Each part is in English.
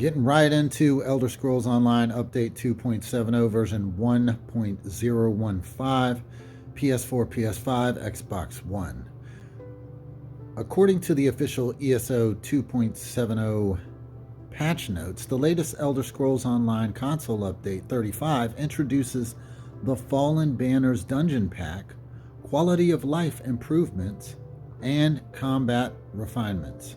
Getting right into Elder Scrolls Online Update 2.70 version 1.015, PS4, PS5, Xbox One. According to the official ESO 2.70 patch notes, the latest Elder Scrolls Online console update 35 introduces the Fallen Banners Dungeon Pack, quality of life improvements, and combat refinements.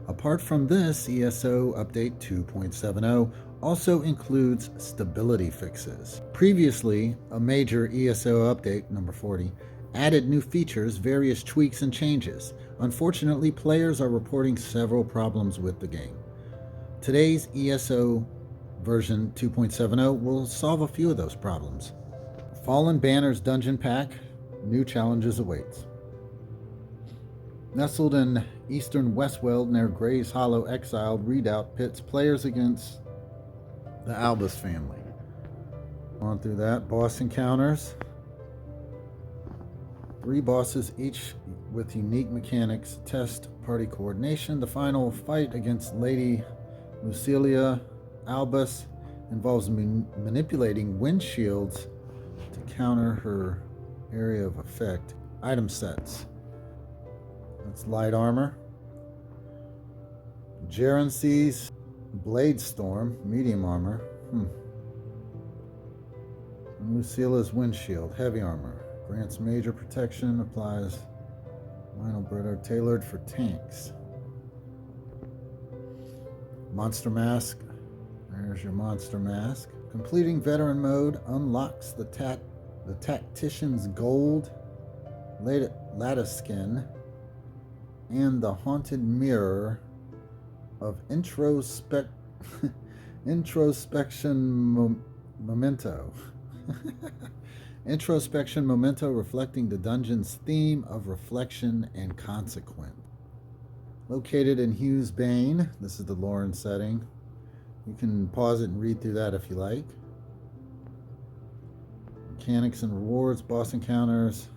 Apart from this, ESO Update 2.70 also includes stability fixes. Previously, a major ESO update, number 40, added new features, various tweaks, and changes. Unfortunately, players are reporting several problems with the game. Today's ESO version 2.70 will solve a few of those problems. Fallen Banners Dungeon Pack, new challenges awaits. Nestled in eastern Westweld near Gray's Hollow Exiled Redoubt pits players against the Albus family. On through that. Boss encounters. 3 bosses, each with unique mechanics. Test party coordination. The final fight against Lady Lucilia Albus involves manipulating windshields to counter her area of effect. Item sets. That's light armor. Gerency's Blade Storm, medium armor. And Lucila's Windshield, heavy armor. Grants major protection, applies vinyl britter, tailored for tanks. Monster Mask. There's your Monster Mask. Completing Veteran Mode unlocks the Tactician's Gold Lattice Skin and the Haunted Mirror of Introspection Memento. Introspection Memento, reflecting the dungeon's theme of reflection and consequence. Located in Hughes Bane, this is the Lauren setting. You can pause it and read through that if you like. Mechanics and rewards, boss encounters,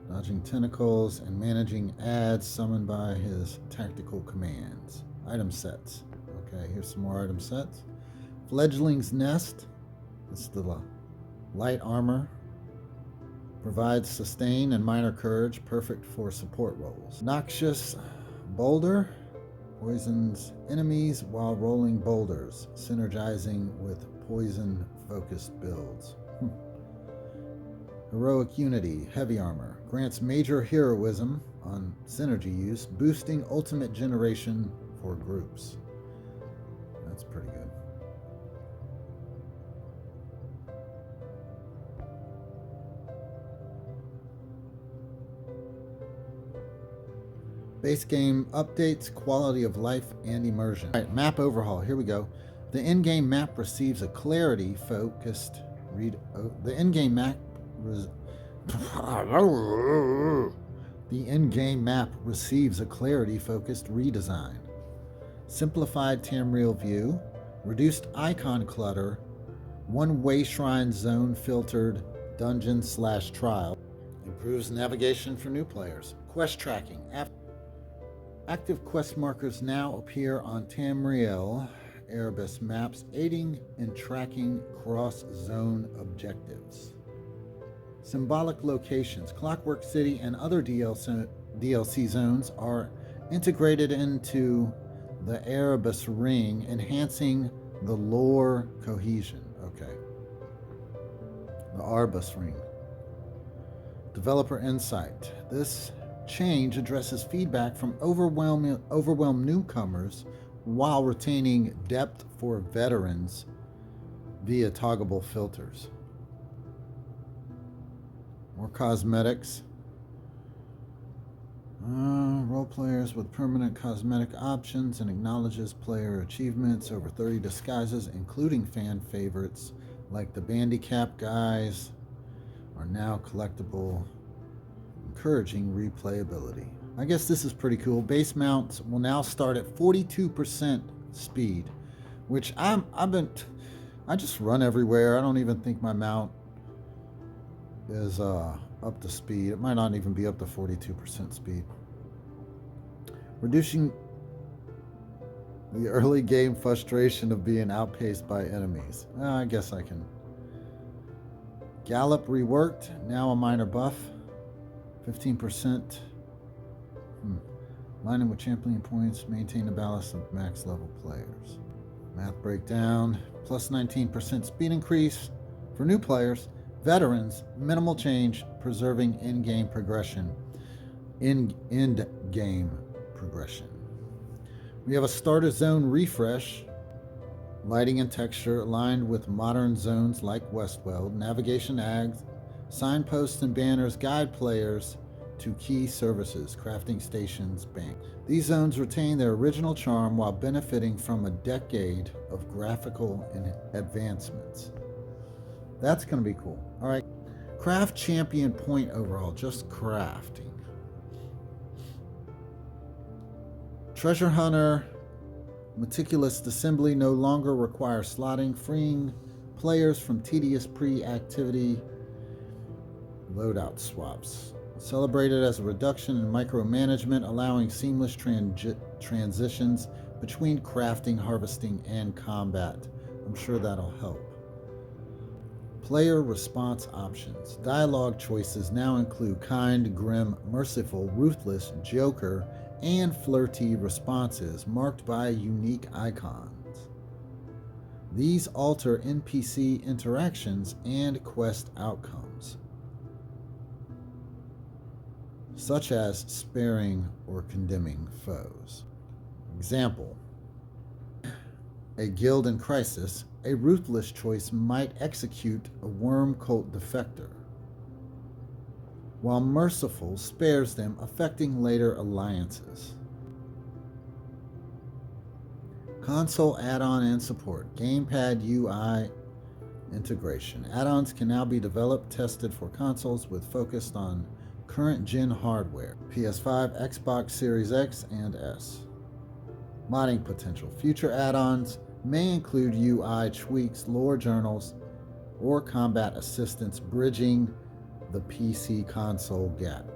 dodging tentacles, and managing ads summoned by his tactical commands. Item sets. Okay, here's some more item sets. Fledgling's Nest. This is the light armor. Provides sustain and minor courage, perfect for support roles. Noxious Boulder. Poisons enemies while rolling boulders, synergizing with poison-focused builds. Heroic Unity, heavy armor. Grants major heroism on synergy use, boosting ultimate generation for groups. That's pretty good. Base game updates, quality of life, and immersion. All right, map overhaul. Here we go. The in-game map receives a clarity-focused The in-game map receives a clarity-focused redesign. Simplified Tamriel view, reduced icon clutter, one-way shrine zone filtered dungeon/trial, improves navigation for new players. Quest tracking. Active quest markers now appear on Tamriel Erebus maps, aiding in tracking cross-zone objectives. Symbolic locations. Clockwork City and other DLC zones are integrated into the Erebus Ring, enhancing the lore cohesion. Okay. The Arbus Ring. Developer insight. This change addresses feedback from overwhelmed newcomers while retaining depth for veterans via toggleable filters. More cosmetics. Role players with permanent cosmetic options, and acknowledges player achievements. Over 30 disguises, including fan favorites like the Bandicap guys, are now collectible, encouraging replayability. I guess this is pretty cool. Base mounts will now start at 42% speed, which I just run everywhere. I don't even think my mount is up to speed. It might not even be up to 42% speed. Reducing The early game frustration of being outpaced by enemies. I guess I can. Gallop reworked, now a minor buff. 15%. Lining with champion points, maintain the balance of max level players. Math breakdown, plus 19% speed increase for new players. Veterans, minimal change, preserving in-game progression. End-game progression. We have a starter zone refresh. Lighting and texture aligned with modern zones like Westworld. Navigation ads, signposts and banners guide players to key services, crafting stations, bank. These zones retain their original charm while benefiting from a decade of graphical advancements. That's going to be cool. All right. Craft champion point overhaul, just crafting. Treasure hunter meticulous assembly no longer requires slotting, freeing players from tedious pre-activity loadout swaps. Celebrated as a reduction in micromanagement, allowing seamless transitions between crafting, harvesting, and combat. I'm sure that'll help. Player response options. Dialogue choices now include kind, grim, merciful, ruthless, joker, and flirty responses marked by unique icons. These alter NPC interactions and quest outcomes, such as sparing or condemning foes. Example: a guild in crisis, a ruthless choice might execute a worm cult defector, while merciful spares them, affecting later alliances. Console add-on and support. Gamepad UI integration. Add-ons can now be developed, tested for consoles with focused on current gen hardware. PS5, Xbox Series X and S. Modding potential. Future add-ons may include UI tweaks, lore journals, or combat assistance bridging the PC console gap.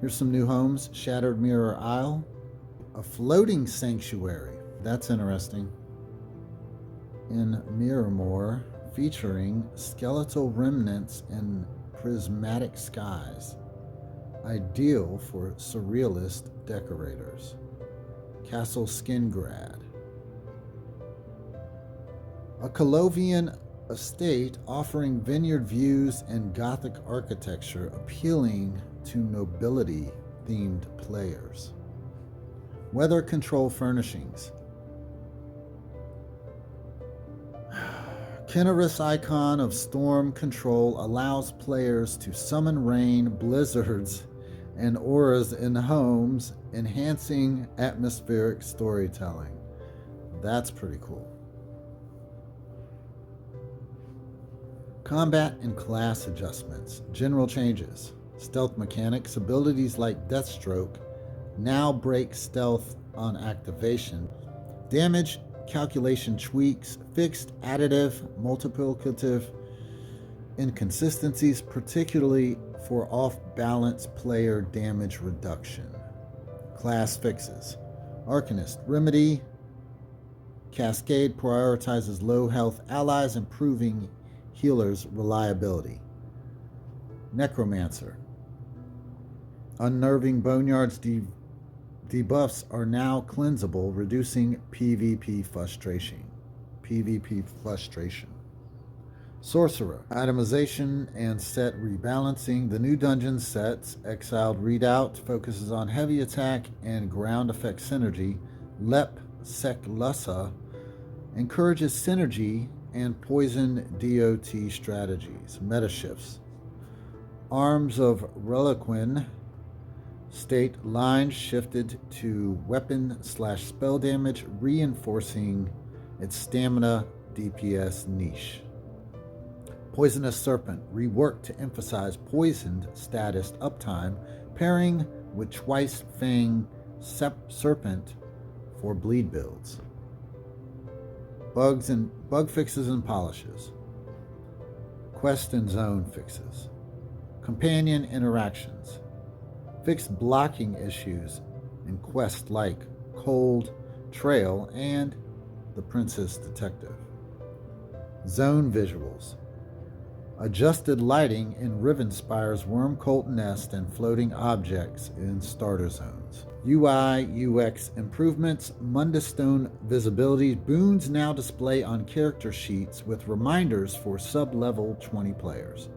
Here's some new homes. Shattered Mirror Isle. A floating sanctuary. That's interesting. In Miramore, featuring skeletal remnants and prismatic skies. Ideal for surrealist decorators. Castle Skingrad. A Colovian estate offering vineyard views and Gothic architecture appealing to nobility-themed players. Weather control furnishings. Kinnerus icon of storm control allows players to summon rain, blizzards, and auras in homes, enhancing atmospheric storytelling. That's pretty cool. Combat and class adjustments. General changes. Stealth mechanics. Abilities like Deathstroke now break stealth on activation. Damage calculation tweaks. Fixed additive, multiplicative inconsistencies, particularly for off-balance player damage reduction. Class fixes. Arcanist. Remedy. Cascade prioritizes low health allies, improving healer's reliability. Necromancer. Unnerving Boneyard's debuffs are now cleansable, reducing PvP frustration. Sorcerer. Itemization and set rebalancing. The new dungeon sets, Exiled Redoubt, focuses on heavy attack and ground effect synergy. Lep Sec Lussa encourages synergy and poison DOT strategies. Meta shifts. Arms of Reliquin state lines shifted to weapon/spell damage, reinforcing its stamina DPS niche. Poisonous Serpent reworked to emphasize poisoned status uptime, pairing with Twice Fang Serpent for bleed builds. Bug fixes and polishes. Quest and zone fixes. Companion interactions. Fixed blocking issues in quests like Cold, Trail, and The Princess Detective. Zone visuals. Adjusted lighting in Rivenspire's Wormcolt Nest and floating objects in starter zones. UI UX improvements. Mundustone visibility. Boons now display on character sheets with reminders for sub-level 20 players.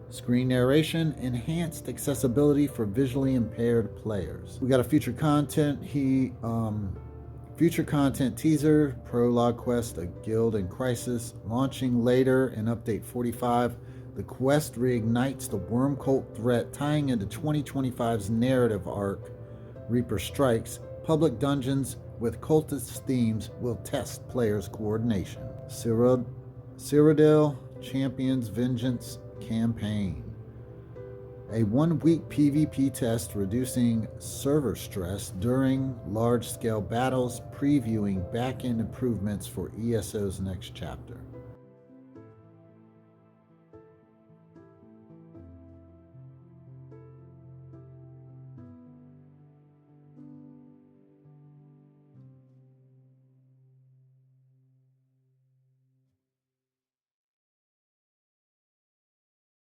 Screen narration. Enhanced accessibility for visually impaired players. We got a future content teaser, prologue quest, a guild in crisis, launching later in update 45. The quest reignites the Wormcolt threat, tying into 2025's narrative arc, Reaper Strikes. Public dungeons with cultist themes will test players' coordination. Cyrodiil Champions Vengeance campaign. A 1-week PvP test reducing server stress during large-scale battles, previewing back-end improvements for ESO's next chapter.